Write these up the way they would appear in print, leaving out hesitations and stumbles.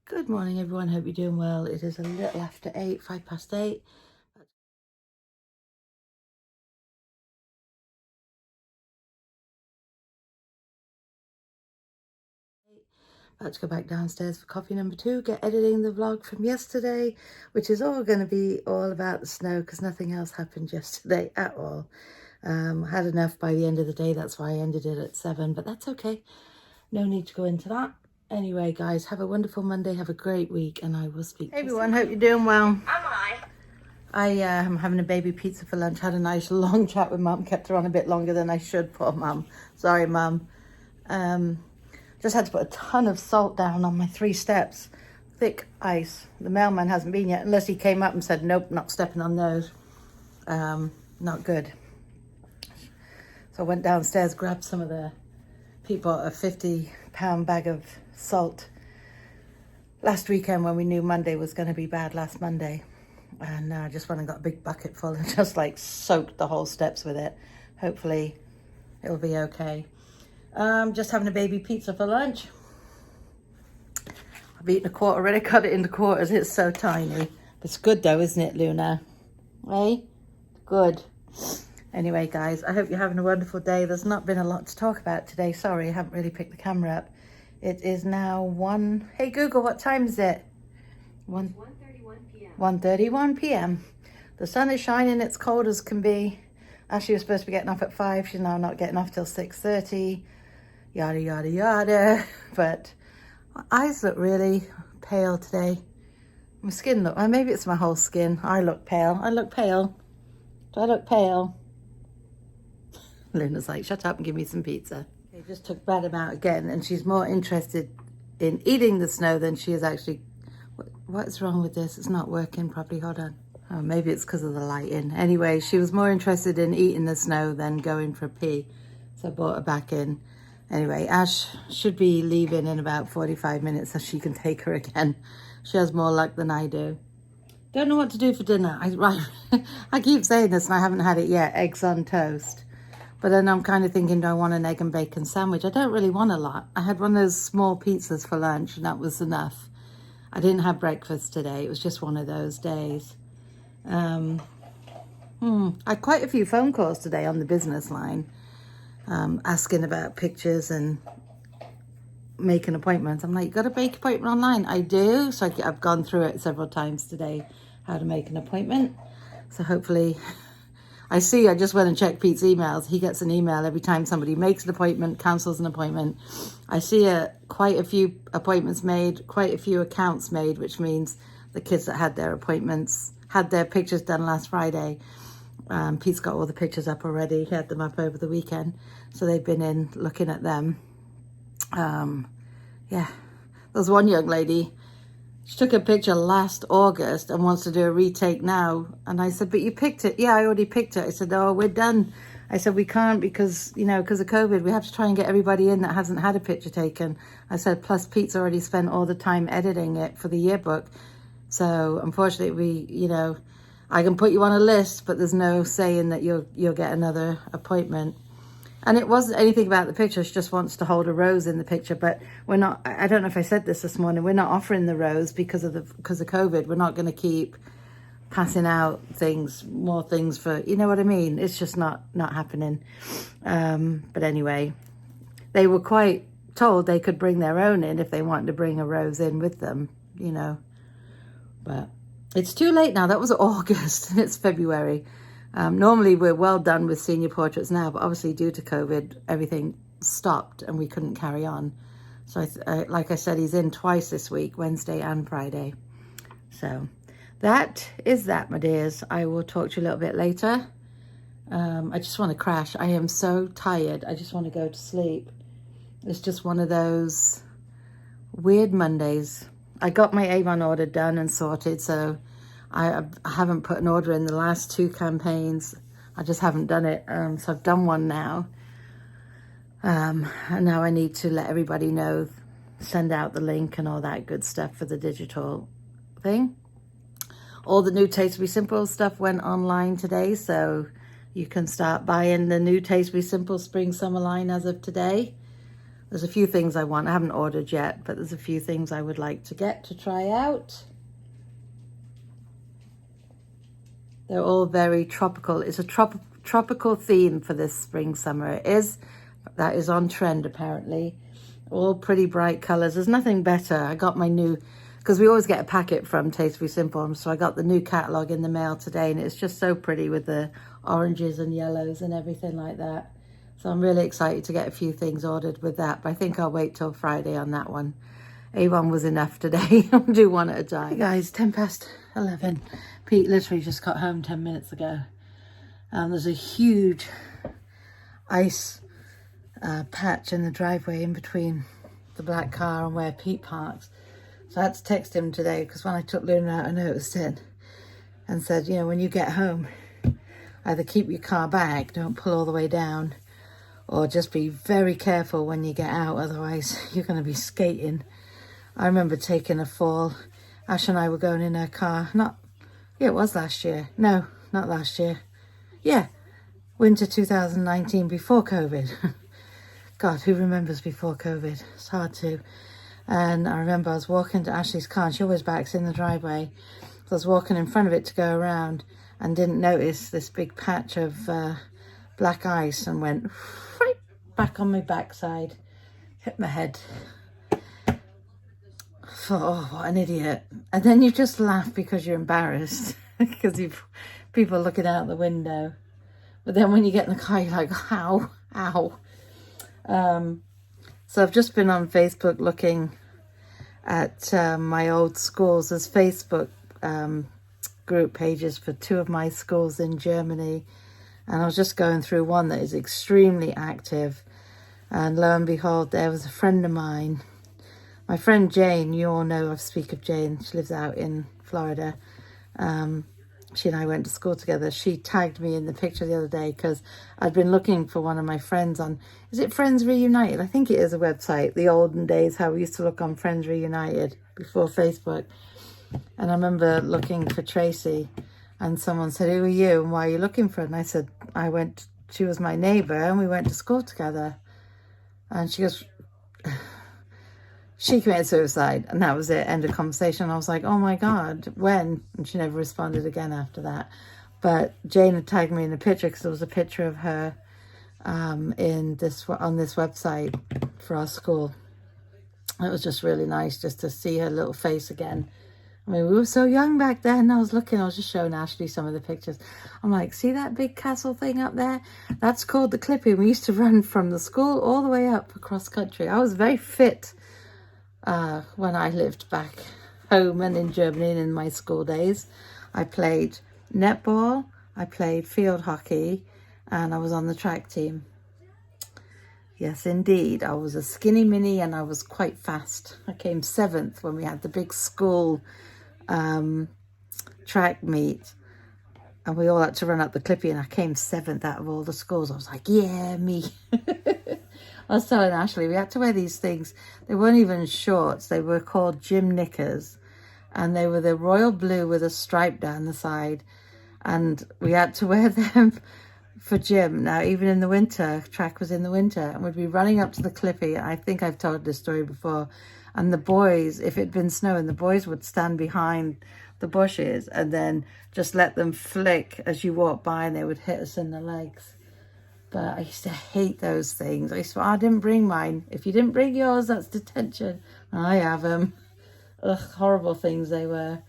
Good morning, everyone. Hope you're doing well. It is a little after 8, 8:05. About to go back downstairs for coffee number 2, get editing the vlog from yesterday, which is all going to be all about the snow because nothing else happened yesterday at all. Had enough by the end of the day. That's why I ended it at 7, but that's okay. No need to go into that. Anyway, guys, have a wonderful Monday. Have a great week, and I will speak to you. Hey, everyone. Hope you're doing well. I am having a baby pizza for lunch. Had a nice long chat with Mum. Kept her on a bit longer than I should, poor Mum. Sorry, Mum. Just had to put a ton of salt down on my 3 steps. Thick ice. The mailman hasn't been yet, unless he came up and said, nope, not stepping on those. Not good. So I went downstairs, grabbed some of the... Pete bought a 50-pound bag of salt last weekend when we knew Monday was going to be bad last Monday. And I just went and got a big bucket full and just like soaked the whole steps with it. Hopefully it'll be okay. Just having a baby pizza for lunch. I've eaten a quarter already, cut it into quarters. It's so tiny. It's good though, isn't it, Luna? Hey? Good. Anyway, guys, I hope you're having a wonderful day. There's not been a lot to talk about today. Sorry, I haven't really picked the camera up. It is now 1... Hey, Google, what time is it? 1:31 p.m. 1:31 p.m. The sun is shining. It's cold as can be. Ashley was supposed to be getting off at 5. She's now not getting off till 6:30. Yada, yada, yada. But my eyes look really pale today. My skin look... Maybe it's my whole skin. I look pale. I look pale. Do I look pale? Luna's like, shut up and give me some pizza. They just took Madam out again, and she's more interested in eating the snow than she is actually... What's wrong with this? It's not working properly. Hold on. Oh, maybe it's because of the lighting. Anyway, she was more interested in eating the snow than going for a pee. So I brought her back in. Anyway, Ash should be leaving in about 45 minutes so she can take her again. She has more luck than I do. Don't know what to do for dinner. I keep saying this and I haven't had it yet. Eggs on toast. But then I'm kind of thinking, do I want an egg and bacon sandwich? I don't really want a lot. I had one of those small pizzas for lunch and that was enough. I didn't have breakfast today. It was just one of those days. I had quite a few phone calls today on the business line asking about pictures and making appointments. I'm like, you got to make an appointment online? I do. So I've gone through it several times today, how to make an appointment. So hopefully... I just went and checked Pete's emails. He gets an email every time somebody makes an appointment, cancels an appointment. I see quite a few appointments made, quite a few accounts made, which means the kids that had their appointments, had their pictures done last Friday. Pete's got all the pictures up already. He had them up over the weekend. So they've been in looking at them. Yeah, there was one young lady. She took a picture last August and wants to do a retake now. And I said, but you picked it. Yeah, I already picked it. I said, oh, we're done. I said, we can't because, because of COVID, we have to try and get everybody in that hasn't had a picture taken. I said, plus Pete's already spent all the time editing it for the yearbook. So unfortunately, I can put you on a list, but there's no saying that you'll get another appointment. And it wasn't anything about the picture. She just wants to hold a rose in the picture. But we're not, I don't know if I said this morning, we're not offering the rose because of COVID. We're not going to keep passing out more things for, you know what I mean? It's just not happening. But anyway, they were quite told they could bring their own in if they wanted to bring a rose in with them, But it's too late now. That was August and it's February. Normally we're well done with senior portraits now, but obviously due to COVID, everything stopped and we couldn't carry on. So like I said, he's in twice this week, Wednesday and Friday. So that is that, my dears. I will talk to you a little bit later. I just want to crash. I am so tired. I just want to go to sleep. It's just one of those weird Mondays. I got my Avon order done and sorted, so I haven't put an order in the last 2 campaigns. I just haven't done it. So I've done one now. And now I need to let everybody know, send out the link and all that good stuff for the digital thing. All the new Taste Be Simple stuff went online today, so you can start buying the new Taste Be Simple Spring Summer line as of today. There's a few things I want. I haven't ordered yet, but there's a few things I would like to get to try out. They're all very tropical. It's a tropical theme for this spring, summer. That is on trend apparently. All pretty bright colors. There's nothing better. I got my new, because we always get a packet from Tastefully Simple, so I got the new catalog in the mail today, and it's just so pretty with the oranges and yellows and everything like that. So I'm really excited to get a few things ordered with that, but I think I'll wait till Friday on that one. A1 was enough today. I'll do one at a time. Hey guys, 11:10. Pete literally just got home 10 minutes ago. There's a huge ice patch in the driveway in between the black car and where Pete parks. So I had to text him today, because when I took Luna out, I noticed it and said, you know, when you get home, either keep your car back, don't pull all the way down, or just be very careful when you get out, otherwise you're going to be skating. I remember taking a fall. Ash and I were going in her car. It was last year. No, not last year. Yeah, winter 2019, before COVID. God, who remembers before COVID? It's hard to. And I remember I was walking to Ashley's car, and she always backs in the driveway. So I was walking in front of it to go around and didn't notice this big patch of black ice, and went right back on my backside. Hit my head. Oh, what an idiot. And then you just laugh because you're embarrassed because people looking out the window. But then when you get in the car, you're like, ow, ow. So I've just been on Facebook looking at my old schools. There's Facebook group pages for 2 of my schools in Germany. And I was just going through one that is extremely active. And lo and behold, there was a friend of mine. My friend Jane, you all know, I speak of Jane. She lives out in Florida. She and I went to school together. She tagged me in the picture the other day because I'd been looking for one of my friends on, is it Friends Reunited? I think it is a website. The olden days, how we used to look on Friends Reunited before Facebook. And I remember looking for Tracy, and someone said, who are you and why are you looking for her? And I said, she was my neighbour and we went to school together. And she goes, she committed suicide, and that was it, end of conversation. I was like, oh my God, when? And she never responded again after that. But Jane had tagged me in the picture because there was a picture of her on this website for our school. It was just really nice just to see her little face again. I mean, we were so young back then. I was just showing Ashley some of the pictures. I'm like, see that big castle thing up there? That's called the Clippy. We used to run from the school all the way up across country. I was very fit when I lived back home and in Germany and in my school days. I played netball, I played field hockey, and I was on the track team. Yes, indeed. I was a skinny mini and I was quite fast. I came 7th when we had the big school track meet, and we all had to run up the Clippy, and I came 7th out of all the schools. I was like, yeah, me. I was telling Ashley, we had to wear these things. They weren't even shorts. They were called gym knickers, and they were the royal blue with a stripe down the side, and we had to wear them for gym. Now, even in the winter, track was in the winter, and we'd be running up to the Clippy. I think I've told this story before. And the boys, if it'd been snowing, the boys would stand behind the bushes and then just let them flick as you walk by, and they would hit us in the legs. But I used to hate those things. I used to, I didn't bring mine. If you didn't bring yours, that's detention. I have them. Ugh, horrible things they were.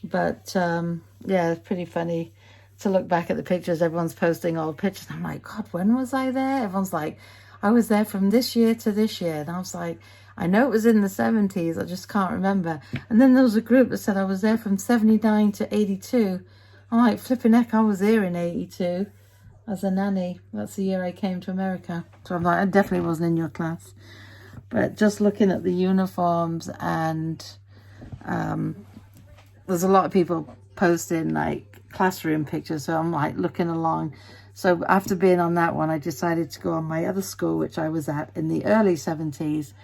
But yeah, it's pretty funny to look back at the pictures. Everyone's posting old pictures. I'm like, God, when was I there? Everyone's like, I was there from this year to this year. And I was like, I know it was in the 70s. I just can't remember. And then there was a group that said I was there from 79 to 82. I'm like, flipping heck, I was there in 82 as a nanny. That's the year I came to America. So I'm like, I definitely wasn't in your class. But just looking at the uniforms, and there's a lot of people posting like classroom pictures. So I'm like looking along. So after being on that one, I decided to go on my other school, which I was at in the early 70s.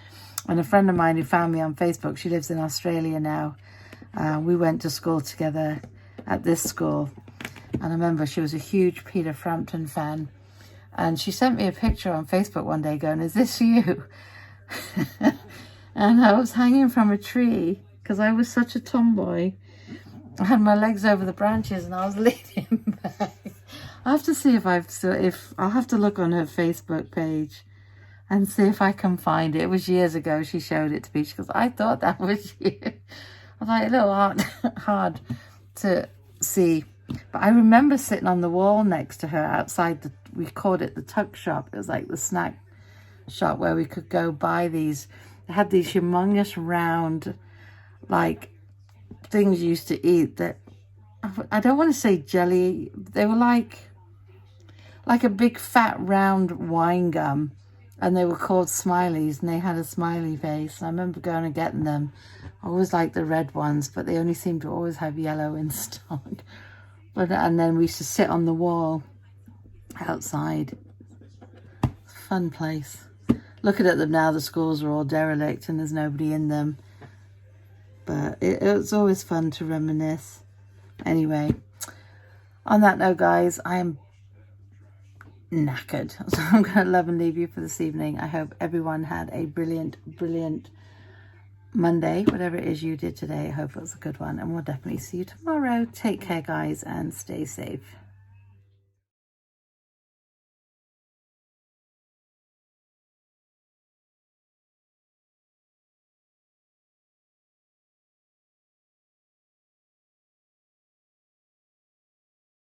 And a friend of mine who found me on Facebook, she lives in Australia now. We went to school together at this school. And I remember she was a huge Peter Frampton fan. And she sent me a picture on Facebook one day going, is this you? And I was hanging from a tree because I was such a tomboy. I had my legs over the branches and I was leaning back. I have to see if I'll have to look on her Facebook page and see if I can find it. It was years ago she showed it to me because I thought that was you. I was like a little hard to see. But I remember sitting on the wall next to her outside we called it the tuck shop. It was like the snack shop where we could go buy these. They had these humongous round, like, things you used to eat that, I don't want to say jelly. They were like a big fat round wine gum. And they were called Smileys, and they had a smiley face. And I remember going and getting them. I always liked the red ones, but they only seemed to always have yellow in stock. And then we used to sit on the wall outside. Fun place. Looking at them now, the schools are all derelict and there's nobody in them. But it's always fun to reminisce. Anyway, on that note, guys, I am knackered. So I'm going to love and leave you for this evening. I hope everyone had a brilliant, brilliant Monday. Whatever it is you did today, I hope it was a good one. And we'll definitely see you tomorrow. Take care, guys, and stay safe.